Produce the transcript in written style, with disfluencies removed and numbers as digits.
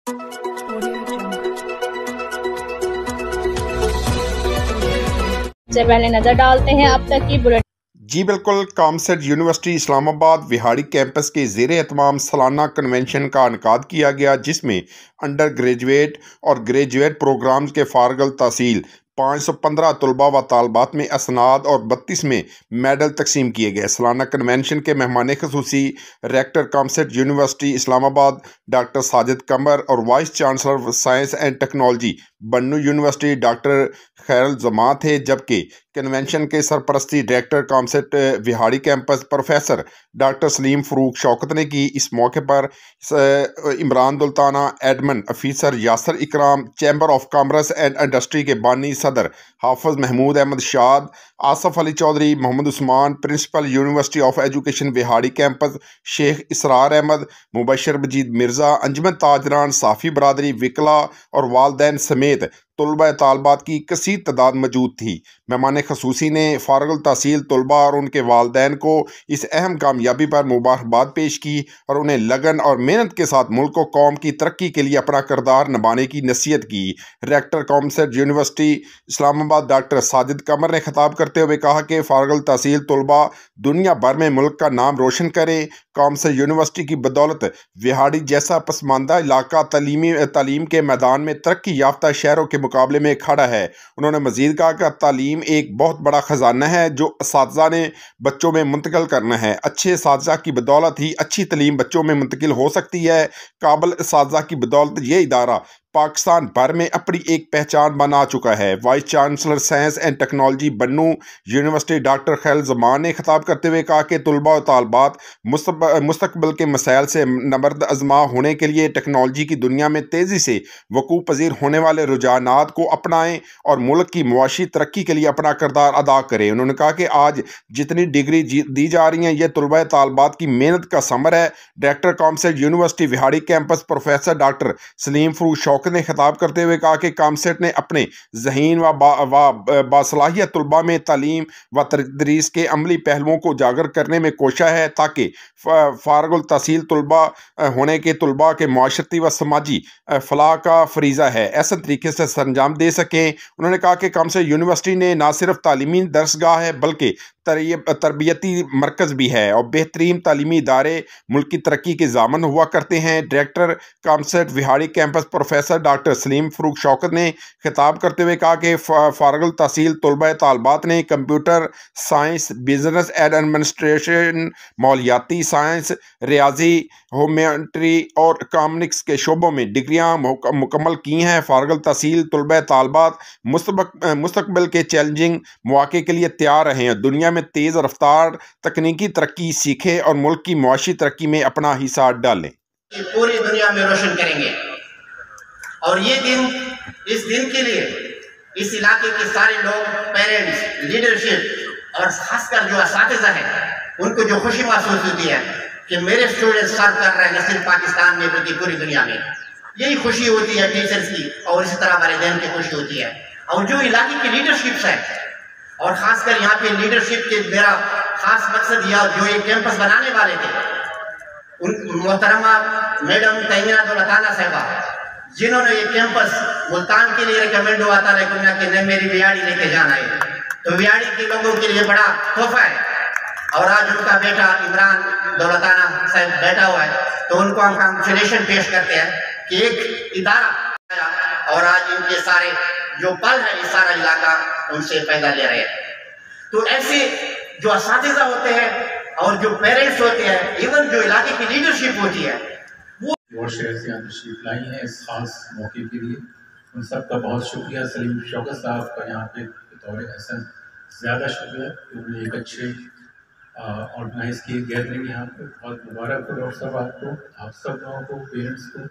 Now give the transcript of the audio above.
سے پہلے نظر ڈالتے ہیں اب تک کی بلٹ۔ جی بالکل، کامسیٹ یونیورسٹی اسلام آباد وہاڑی کیمپس کے زیر اہتمام سالانہ کنونشن کا انعقاد کیا گیا، جس میں انڈر گریجویٹ اور گریجویٹ پروگرامز کے فارغ التحصیل 515 طلباء و طالبات میں اسناد اور 32 میں میڈل تقسیم کیے گئے۔ سالانہ کنونشن کے مہمان خصوصی ریکٹر کامسیٹ یونیورسٹی اسلام آباد ڈاکٹر ساجد قمر اور vice chancellor science and technology Bannu university doctor Khair Uzzaman تھے، جبکہ کنونشن کے سرپرستی director COMSATS Vehari campus professor doctor Saleem Farrukh Shaukat نے کی۔ اس موقع پر Imran Daultana, admin officer Yasir Ikram, chamber of commerce and industry کے بانی صدر Hafiz Mehmood Ahmad Shad, Asif Ali Chaudhry, Muhammad Usman, principal university of education Vehari campus Sheikh Israr Ahmad, مبشر مجید مرزا، انجمن تاجران، صحافی برادری، وکلا اور والدین سمیت طلباء طالبات کی کثیر تعداد موجود تھی۔ مہمان خصوصی نے فارغ التحصیل طلباء اور ان کے والدین کو اس اہم کامیابی پر مبارکباد پیش کی اور انہیں لگن اور محنت کے ساتھ ملک و قوم کی ترقی کے لیے اپنا کردار نبھانے کی نصیحت کی۔ ریکٹر کامسیٹ یونیورسٹی اسلام آباد ڈاکٹر ساجد قمر نے خطاب کرتے ہوئے کہا کہ فارغ التحصیل طلباء دنیا بھر میں ملک کا نام روشن کریں۔ کامسیٹ یونیورسٹی کی بدولت وہاڑی جیسا پسماندہ علاقہ تعلیم کے میدان میں ترقی یافتہ شہروں کے مقابلے میں کھڑا ہے۔ انہوں نے مزید کہا کہ تعلیم ایک بہت بڑا خزانہ ہے جو اساتذہ نے بچوں میں منتقل کرنا ہے۔ اچھے اساتذہ کی بدولت ہی اچھی تعلیم بچوں میں منتقل ہو سکتی ہے۔ قابل اساتذہ کی بدولت یہ ادارہ پاکستان بھر میں اپنی ایک پہچان بنا چکا ہے۔ Voice chancellor science and technology Bannu university doctor Khair الزماں نے خطاب کرتے ہوئے کہا کہ طلباء و طالبات مستقبل کے مسائل سے نبرد آزما ہونے کے لیے ٹیکنالوجی کی دنیا میں تیزی سے وقوع پذیر ہونے والے رجحانات کو اپنائیں اور ملک کی معاشی ترقی کے لیے اپنا کردار ادا کریں۔ انہوں نے کہا کہ آج جتنی ڈگری دی جا رہی ہیں یہ طلباء طالبات کی محنت کا ثمر ہے۔ Director COMSATS university Vehari campus professor doctor Saleem Farrukh Shaukat نے خطاب کرتے ہوئے کہا کہ کامسیٹ نے اپنے ذہین و باصلاحیت طلباء میں تعلیم و تدریس کے عملی پہلوؤں کو اجاگر کرنے میں کوشاں ہے تاکہ فارغ التحصیل طلباء ہونے کے طلباء کے معاشرتی و سماجی فلاح کا فریضہ ہے ایسا طریقے سے سر انجام دے سکیں۔ انہوں نے کہا کہ کامسیٹ یونیورسٹی نے نہ صرف تعلیمی درسگاہ ہے بلکہ تربیتی مرکز بھی ہے اور بہترین تعلیمی ادارے ملک کی ترقی کے ضامن ہوا کرتے ہیں۔ Director COMSATS Vehari campus professor doctor Saleem Farrukh Shaukat نے خطاب کرتے ہوئے کہا کہ فارغ التحصیل طلباء طالبات نے computer science, business and administration, مالیاتی سائنس، ریاضی، ہیومینٹری اور اکنامکس کے شعبوں میں ڈگریاں مکمل کی ہیں۔ فارغ التحصیل طلباء طالبات مستقبل کے چیلنجنگ مواقع کے لیے تیار رہیں اور دنیا میں تیز رفتار تکنیکی ترقی سیکھیں اور ملک کی معاشی ترقی میں اپنا حصہ ڈالیں۔ پوری دنیا میں روشن کریں گے اور یہ دن، اس دن کے لیے اس علاقے کے سارے لوگ، پیرنٹس، لیڈرشپ اور خاص کر جو اساتذہ ہیں ان کو جو خوشی محسوس ہوتی ہے کہ میرے اسٹوڈنٹ سرو کر رہے ہیں نہ صرف پاکستان میں بلکہ پوری دنیا میں، یہی خوشی ہوتی ہے ٹیچرز کی اور اسی طرح والدین کی خوشی ہوتی ہے۔ اور جو علاقے کی لیڈرشپس ہے اور خاص کر یہاں پہ لیڈرشپ کے میرا خاص مقصد یہ جو یہ کیمپس بنانے والے تھے ان محترمہ میڈم تیمینہ دولتانہ صاحبہ جنہوں نے یہ کیمپس ملتان کے لیے ریکمینڈ ہوا تھا لیکن کہ نہیں میری ویاڑی لے کے جانا ہے، تو ویاڑی کے لوگوں کے لیے بڑا تحفہ ہے اور آج ان کا بیٹا عمران دولتانہ صاحب بیٹھا ہوا ہے تو ان کو ہم کانگریچولیشن پیش کرتے ہیں کہ ایک ادارہ اور آج ان کے سارے جو پل ہے یہ سارا علاقہ ان سے فائدہ لے رہے ہیں۔ تو ایسے جو اساتذہ ہوتے ہیں اور جو پیرنٹس ہوتے ہیں، ایون جو علاقے کی لیڈرشپ ہوتی ہے، وہ شہر سے یہاں تشریف لائی ہیں اس خاص موقع کے لیے۔ ان سب کا بہت شکریہ۔ سلیم شوکت صاحب کا یہاں پہ بطور حسن زیادہ شکریہ کہ انہوں نے ایک اچھے آرگنائز کی گیدرنگ یہاں پہ۔ بہت مبارک ہو ڈاکٹر صاحب آپ کو، آپ سب لوگوں کو، پیرنٹس کو۔